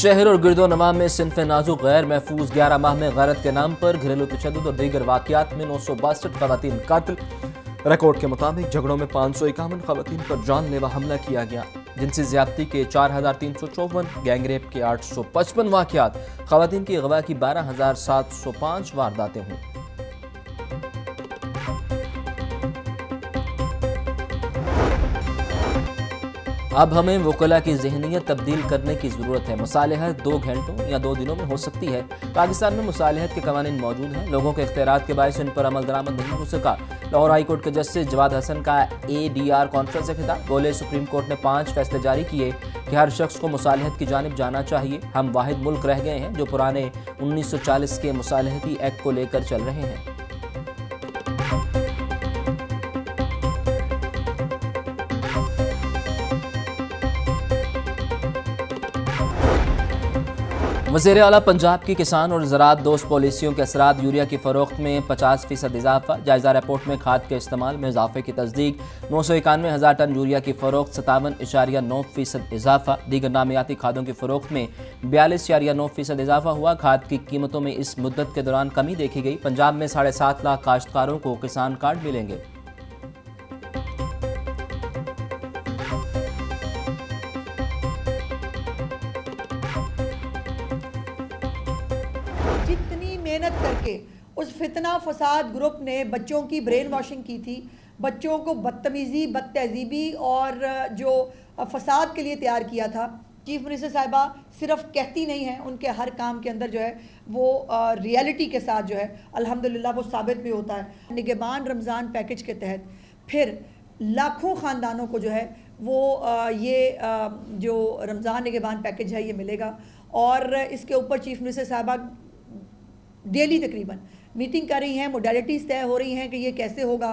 शहर और गिरदोनवा में सिन्फ नाजुक गैर महफूज 11 माह में गैरत के नाम पर घरेलू तशद्दुद और दीगर वाक़यात में 962 खवातीन कातिल। रिकॉर्ड के मुताबिक झगड़ों में 551 खवातीन पर जानलेवा हमला किया गया। जिनसी ज्यादती के 4354, गैंगरेप के 855 वाक़यात, खवातीन की अगवा की 12705 वारदातें हुई। अब हमें वकला की ज़हनियत तब्दील करने की ज़रूरत है। मुसालहत 2 घंटों या 2 दिनों में हो सकती है। पाकिस्तान में मुसालहत के कवानीन मौजूद हैं। लोगों के इख्तियारात के बायस इन पर अमल दरामद नहीं हो सका। लाहौर हाई कोर्ट के जस्टिस जवाद हसन का ADR कॉन्फ्रेंस से खिताब। बोले, सुप्रीम कोर्ट ने 5 फैसले जारी किए कि हर शख्स को मुसालहत की जानिब जाना चाहिए। हम वाहिद मुल्क रह गए हैं जो पुराने 1940 के मुसालहती एक्ट को लेकर चल रहे हैं। वज़ीर आला पंजाब की किसान और ज़राअत दोस्त पॉलिसियों के असरात। यूरिया की फ़रोख्त में 50% इजाफा। जायज़ा रिपोर्ट में खाद के इस्तेमाल में इजाफे की तस्दीक। 991,000 टन यूरिया की फ़रोख्त, 57.9% इजाफा। दीगर नामियाती खादों की फ़रोख्त में 42.9% इजाफा हुआ। खाद की कीमतों में इस मुद्दत के दौरान कमी देखी गई। पंजाब में 7.5 लाख काश्तकारों को किसान कार्ड मिलेंगे। जितनी मेहनत करके उस फितना फसाद ग्रुप ने बच्चों की ब्रेन वॉशिंग की थी, बच्चों को बदतमीज़ी, बदतहजीबी और जो फसाद के लिए तैयार किया था, चीफ मिनिस्टर साहिबा सिर्फ कहती नहीं हैं, उनके हर काम के अंदर जो है वो रियलिटी के साथ जो है अल्हम्दुलिल्लाह वो साबित भी होता है। निगहबान रमज़ान पैकेज के तहत फिर लाखों ख़ानदानों को जो है वो ये जो रमज़ान निगहबान पैकेज है ये मिलेगा। और इसके ऊपर चीफ मिनिस्टर साहिबा डेली तकरीबन मीटिंग कर रही हैं, मोडालिटीज़ तय हो रही हैं कि ये कैसे होगा।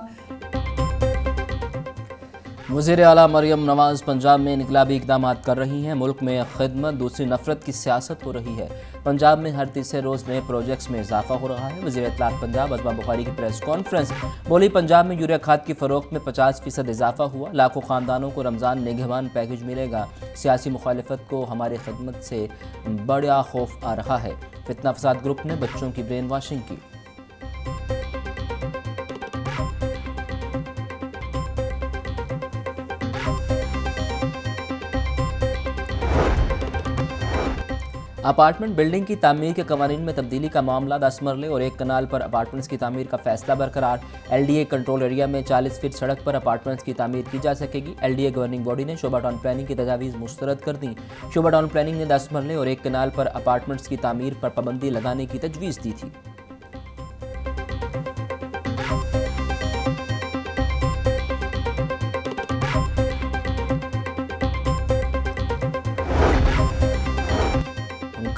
वज़ीर आला मरियम नवाज़ पंजाब में इनकलाबी इक़दाम कर रही हैं। मुल्क में खिदमत दूसरी नफरत की सियासत हो रही है। पंजाब में हर तीसरे रोज़ नए प्रोजेक्ट्स में इजाफा हो रहा है। वज़ीर इत्तलात पंजाब असमा बुखारी की प्रेस कॉन्फ्रेंस। बोली, पंजाब में यूरिया खाद की फ़रोख्त में 50% इजाफा हुआ। लाखों ख़ानदानों को रमज़ान निगहबान पैकेज मिलेगा। सियासी मुखालिफत को हमारी खिदमत से बड़ा खौफ आ रहा है। फितना फसाद ग्रुप ने बच्चों की ब्रेन वॉशिंग की। अपार्टमेंट बिल्डिंग की तामीर के कवानीन में तब्दीली का मामला। 10 मरले और 1 कनाल पर अपार्टमेंट्स की तामीर का फैसला बरकरार। LDA कंट्रोल एरिया में 40 फीट सड़क पर अपार्टमेंट्स की तामीर की जा सकेगी। LDA गवर्निंग बॉडी ने शोबा टाउन प्लानिंग की तजावीज़ मुस्तरद कर दी। शोबा टाउन प्लानिंग ने 10 मरले और 1 कनाल पर अपार्टमेंट्स की तामीर पर पाबंदी लगाने की तजवीज़ दी थी।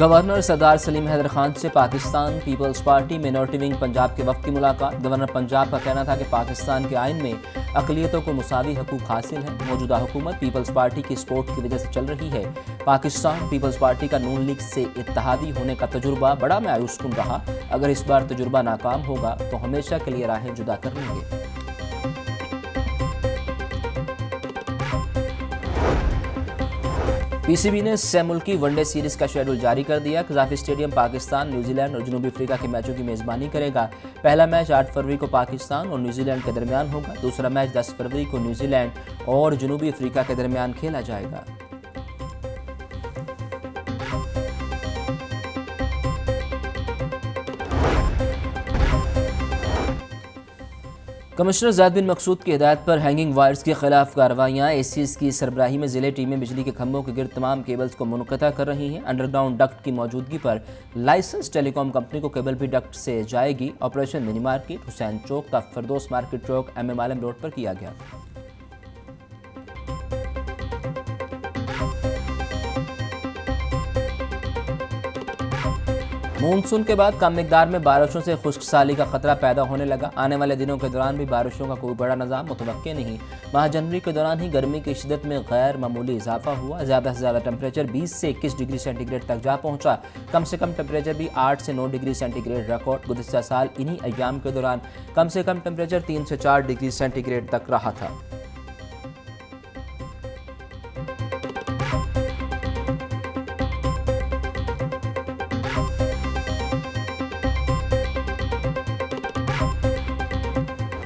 गवर्नर सरदार सलीम हैदर खान से पाकिस्तान पीपल्स पार्टी मिनॉरिटी विंग पंजाब के वक्त की मुलाकात। गवर्नर पंजाब का कहना था कि पाकिस्तान के आइन में अक़लियतों को मुसावी हकूक़ हासिल हैं। मौजूदा हुकूमत पीपल्स पार्टी की सपोर्ट की वजह से चल रही है। पाकिस्तान पीपल्स पार्टी का नून लीग से इत्तेहादी होने का तजुर्बा बड़ा मायूसकुन रहा। अगर इस बार तजुर्बा नाकाम होगा तो हमेशा के लिए राहें जुदा कर लेंगे। PCB ने मुल्की वनडे सीरीज का शेड्यूल जारी कर दिया। कज़ाफ़ी स्टेडियम पाकिस्तान, न्यूजीलैंड और जनूबी अफ्रीका के मैचों की मेज़बानी करेगा। पहला मैच 8 फरवरी को पाकिस्तान और न्यूजीलैंड के दरमियान होगा। दूसरा मैच 10 फरवरी को न्यूजीलैंड और जनूबी अफ्रीका के दरमियान खेला जाएगा। कमिश्नर ज़ैद बिन मकसूद की हिदायत पर हैंगिंग वायर्स के खिलाफ कार्रवाइयाँ। ACS की सरबराही में ज़िले टीमें बिजली के खंभों के गिर्द तमाम केबल्स को मुनक़ता कर रही हैं। अंडरग्राउंड डक्ट की मौजूदगी पर लाइसेंस टेलीकॉम कंपनी को केबल भी डक्ट से जाएगी। ऑपरेशन मिनी मार्केट, हुसैन चौक का फरदोस मार्केट चौक MM आलम रोड पर किया गया। मानसून के बाद कम मिकदार में बारिशों से खुश्क साली का खतरा पैदा होने लगा। आने वाले दिनों के दौरान भी बारिशों का कोई बड़ा निज़ाम मुतवक्के नहीं। माह जनवरी के दौरान ही गर्मी की शिद्दत में गैर मामूली इजाफा हुआ। ज़्यादा से ज़्यादा टेम्परेचर 20 से 21 डिग्री सेंटीग्रेड तक जा पहुँचा। कम से कम टेम्परेचर भी 8 से 9 डिग्री सेंटीग्रेड रिकॉर्ड। गुज़िश्ता साल इन्हीं अय्याम के दौरान कम से कम टेम्परेचर 3 से 4 डिग्री सेंटीग्रेड तक रहा था।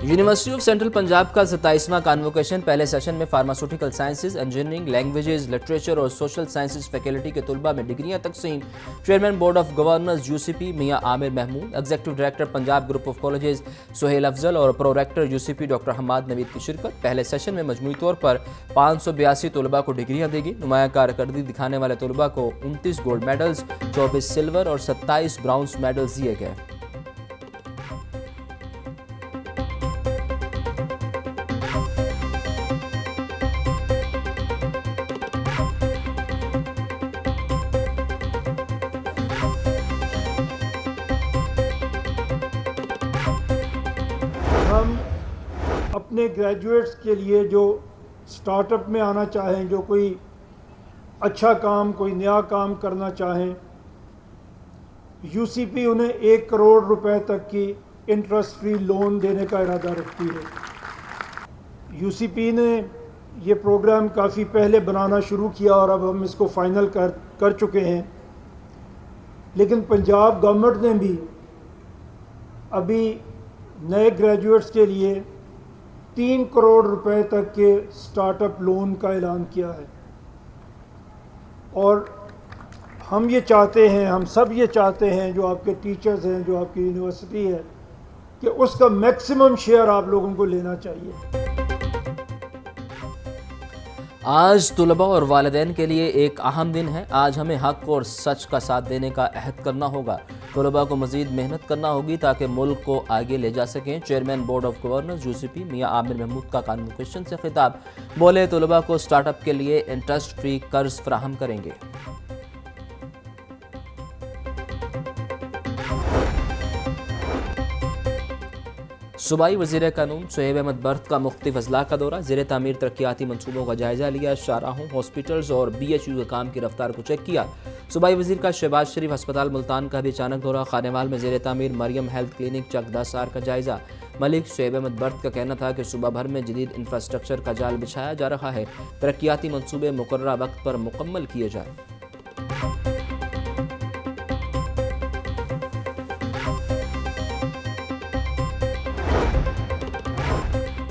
यूनिवर्सिटी ऑफ सेंट्रल पंजाब का 27वां कॉन्वोकेशन पहले सेशन में pharmaceutical sciences, engineering, languages, literature और सोशल साइंसेज फैकल्टी के तलबा में डिग्रियां तकसीम। Chairman board of governors UCP Mian Amir Mahmood, executive director Punjab group of colleges Suhail Afzal और pro rector UCP doctor Hammad Naveed की शिरकत। पहले सेशन में मजमूई तौर पर 582 तलबा को डिग्रियां देगी। नुमाया कारकर्दगी दिखाने वाले तलबा को 29 गोल्ड मेडल्स, 24 सिल्वर और 27 ब्राउन्ज मेडल्स दिए गए। हम अपने ग्रेजुएट्स के लिए जो स्टार्टअप में आना चाहें, जो कोई अच्छा काम, कोई नया काम करना चाहें, यूसीपी उन्हें 1 करोड़ रुपए तक की इंटरेस्ट फ्री लोन देने का इरादा रखती है। यूसीपी ने ये प्रोग्राम काफ़ी पहले बनाना शुरू किया और अब हम इसको फाइनल कर चुके हैं। लेकिन पंजाब गवर्नमेंट ने भी अभी नए ग्रेजुएट्स के लिए 3 करोड़ रुपए तक के स्टार्टअप लोन का ऐलान किया है। और हम ये चाहते हैं, हम सब ये चाहते हैं, जो आपके टीचर्स हैं, जो आपकी यूनिवर्सिटी है, कि उसका मैक्सिमम शेयर आप लोगों को लेना चाहिए। आज तुलबा और वालिदैन के लिए एक अहम दिन है। आज हमें हक और सच का साथ देने का अहद करना होगा। तुलबा को मजीद मेहनत करना होगी ताकि मुल्क को आगे ले जा सकें। Chairman board of governors UCP Mian Amir Mahmood का कॉन्वोकेशन से खिताब। बोले, तुलबा को स्टार्टअप के लिए इंटरेस्ट फ्री कर्ज फराहम करेंगे। सूबाई वज़ीर कानून शोएब अहमद बर्थ का मुख्तलिफ अजला का दौरा। ज़ेर तामीर तरक्याती मनसूबों का जायजा लिया। शाहराहों, हॉस्पिटल्स और BHU के काम की रफ्तार को चेक किया। सूबाई वज़ीर का शहबाज शरीफ अस्पताल मुल्तान का भी अचानक दौरा। खानेवाल में ज़ेर तामीर Maryam health clinic Chak 10 R का जायजा। मलिक शोएब अहमद बर्थ का कहना था कि सूबा भर में जदीद इंफ्रास्ट्रक्चर का जाल बिछाया जा रहा है। तरक्याती मनसूबे मुकर्ररा वक्त पर मुकम्मल किए जाए।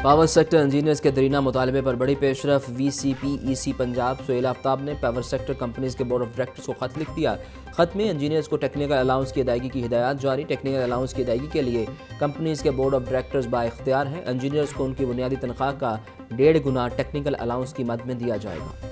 पावर सेक्टर इंजीनियर्स के दरीना मुतालबे पर बड़ी पेशरफ। VCPEC पंजाब सुहेल आफ्ताब ने पावर सेक्टर कंपनीज के बोर्ड ऑफ डायरेक्टर्स को खत लिख दिया। खत में इंजीनियर्स को टेक्निकल अलाउंस की अदायगी की हिदायत जारी। टेक्निकल अलाउंस की अदायगी के लिए कंपनीज के बोर्ड ऑफ डायरेक्टर्स बाइख्तियार हैं। इंजीनियर्स को उनकी बुनियादी तनख्वाह का 1.5 गुना टेक्निकल अलाउंस की मद में दिया जाएगा।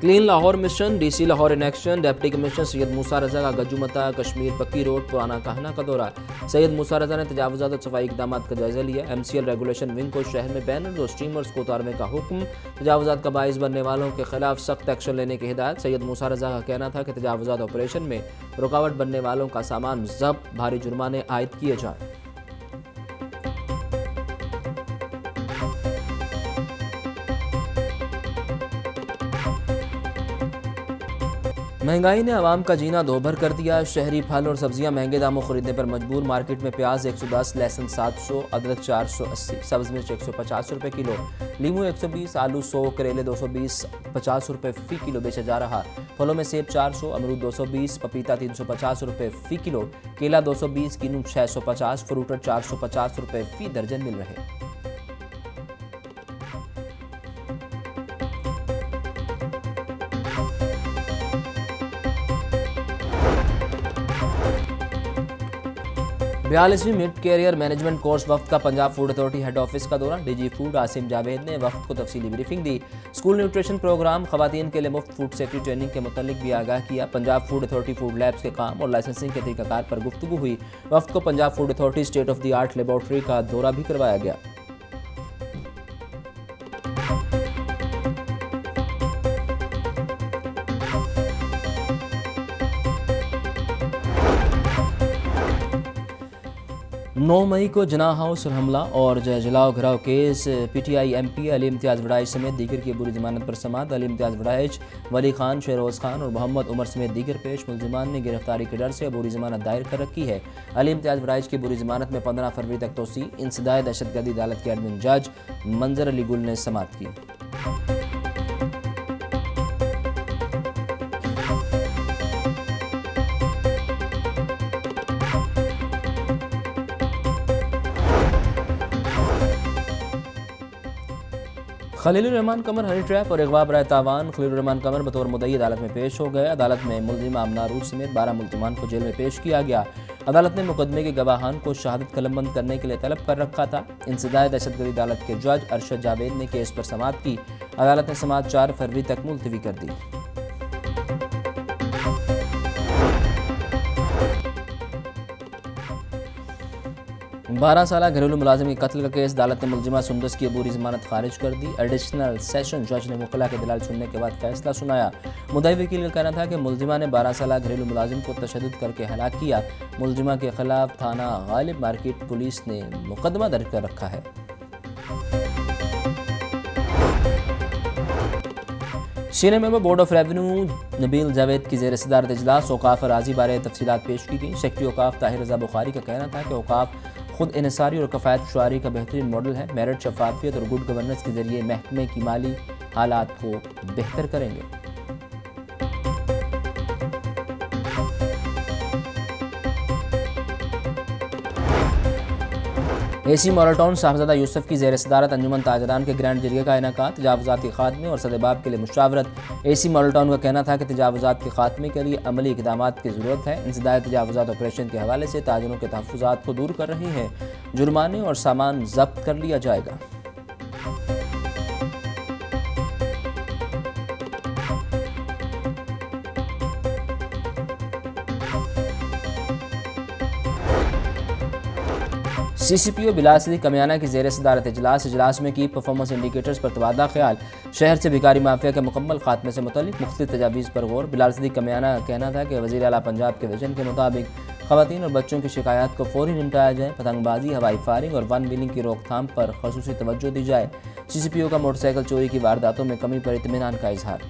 Clean Lahore mission, DC Lahore in action. Deputy commissioner Syed Musa Raza का गजुमता कश्मीर पक्की रोड पुराना कहना का दौरा। सैयद मूसा रजा ने तजावुज़ात और सफाई इक़दाम का जायजा लिया। MCL रेगुलेशन विंग को शहर में बैनर्स और स्ट्रीमर्स को उतारने का हुक्म। तजावुज़ात का बाइस बनने वालों के खिलाफ सख्त एक्शन लेने की हिदायत। सैयद मूसा रजा का कहना था कि तजावुज़ात ऑपरेशन में रुकावट बनने वालों का सामान जब्त, भारी जुर्माने आयद किए जाए। महंगाई ने आवाम का जीना दोभर कर दिया। शहरी फल और सब्जियां महंगे दामों खरीदने पर मजबूर। मार्केट में प्याज 110, लहसुन 700, अदरक 480, सब्ज मिर्च 150 रुपये किलो, लीमू 120, आलू 100, करेले 220, 50 रुपये फ़ी किलो बेचा जा रहा। फलों में सेब 400, अमरूद 220, पपीता 350 रुपये फ़ी किलो, केला 220, किन्नू 650, फ्रूटर 450 रुपये फ़ी दर्जन मिल रहे। बयालीसवीं मिड कैरियर मैनेजमेंट कोर्स वफ्त का Punjab food authority head office का दौरा। DG फूड आसिम जावेद ने वफ्त को तफसीली ब्रीफिंग दी। स्कूल न्यूट्रिशन प्रोग्राम, खवातीन के लिए मुफ्त फूड सेफ्टी ट्रेनिंग के मुतालिक भी आगाह किया। Punjab food authority food labs के काम और लाइसेंसिंग के तरीक़ाकार पर गुफ्तगू हुई। वफ्त को Punjab food authority state of the art laboratory का दौरा भी करवाया गया। नौ मई को जना हाउस और हमला और जलाओ घराव केस। PTI MP अली इम्तियाज़ वड़ाइच समेत दीगर की बुरी जमानत पर समात। अली इम्तियाज़ वड़ाइच, वली खान, शहरोज़ खान और मोहम्मद उमर समेत दीगर पेश मुलजिमान ने गिरफ्तारी के डर से बुरी जमानत दायर कर रखी है। अली इम्तियाज़ वड़ाइच की बुरी जमानत में 15 फरवरी तक तोसी। इंसदाए दहशतगर्दी अदालत के एडमिन जज मंजर अली गुल ने समात की। खलीलुर्रहमान कमर हनी ट्रैप और अगवा बराए तावान खलीलुर्रहमान कमर बतौर मुद्दई अदालत में पेश हो गए। अदालत में मुलजिम आमना रूज समेत 12 मुलजिमान को जेल में पेश किया गया। अदालत ने मुकदमे के गवाहान को शहादत कलमबंद करने के लिए तलब कर रखा था। इंसदाए दहशतगर्दी अदालत के जज अरशद जावेद ने केस पर समाअत की। अदालत ने समाअत 4 फरवरी तक मुलतवी कर दी। बारह साल घरेलू मुलाजिम के कत्ल का केस अदालत ने मुलजिमा सुंदस की अबूरी जमानत खारिज कर दी। एडिशनल सेशन जज ने मुकल्ला के दलाल सुनने के बाद फैसला सुनाया। मुद्दई वकील का कहना था कि मुलजिमा ने 12 साल घरेलू मुलाजिम को तशद्दुद करके हलाक किया। मुलजिमा के खिलाफ थाना गालिब मार्केट पुलिस ने मुकदमा दर्ज कर रखा है। सीने member board of revenue Nabeel Javed की ज़ेर सदारत इजलास औकाफ राजी बारे तफसीलात पेश की गई। सेक्रेटरी औकाफ ताहिर रज़ा बुखारी का कहना था कि औकाफ खुद इनसारी और कफ़ायत शुआरी का बेहतरीन मॉडल है। मेरिट, शफाफियत और गुड गवर्नेंस के जरिए महकमे की माली हालात को बेहतर करेंगे। एसी मॉडल टाउन साहबजादा यूसुफ की ज़ेर सदारत अंजुमन ताजरान के ग्रैंड जरिए का इनेकात। तजावुज़ात के खात्मे और सदेबाब के लिए मुशावरत। एसी मॉडल टाउन का कहना था कि तजावुज़ात के खात्मे के लिए अमली इक़दामात की ज़रूरत है। इंसदाए तजावुज़ात ऑपरेशन के हवाले से ताजिरों के तहफ़्फ़ुज़ात को दूर कर रही है। जुर्माने और सामान जब्त कर लिया जाएगा। CCPO बिलाल सिद्दीक कमियाना की ज़ेर सदारत इजलास में की परफॉर्मेंस इंडिकेटर्स पर तबादला ख्याल। शहर से भिखारी माफिया के मुकम्मल खात्मे से मुतल्लिक मुख्तलिफ तजावीज़ पर गौर। बिलाल सिद्दीक कमियाना का कहना था कि वज़ीर आला पंजाब के विजन के मुताबिक ख़वातीन और बच्चों की शिकायत को फौरी निपटाया जाए। पतंगबाजी, हवाई फायरिंग और वन व्हीलिंग की रोकथाम पर ख़ुसूसी तवज्जो दी जाए। CCPO का मोटरसाइकिल चोरी की वारदातों में कमी पर इत्मीनान का इजहार।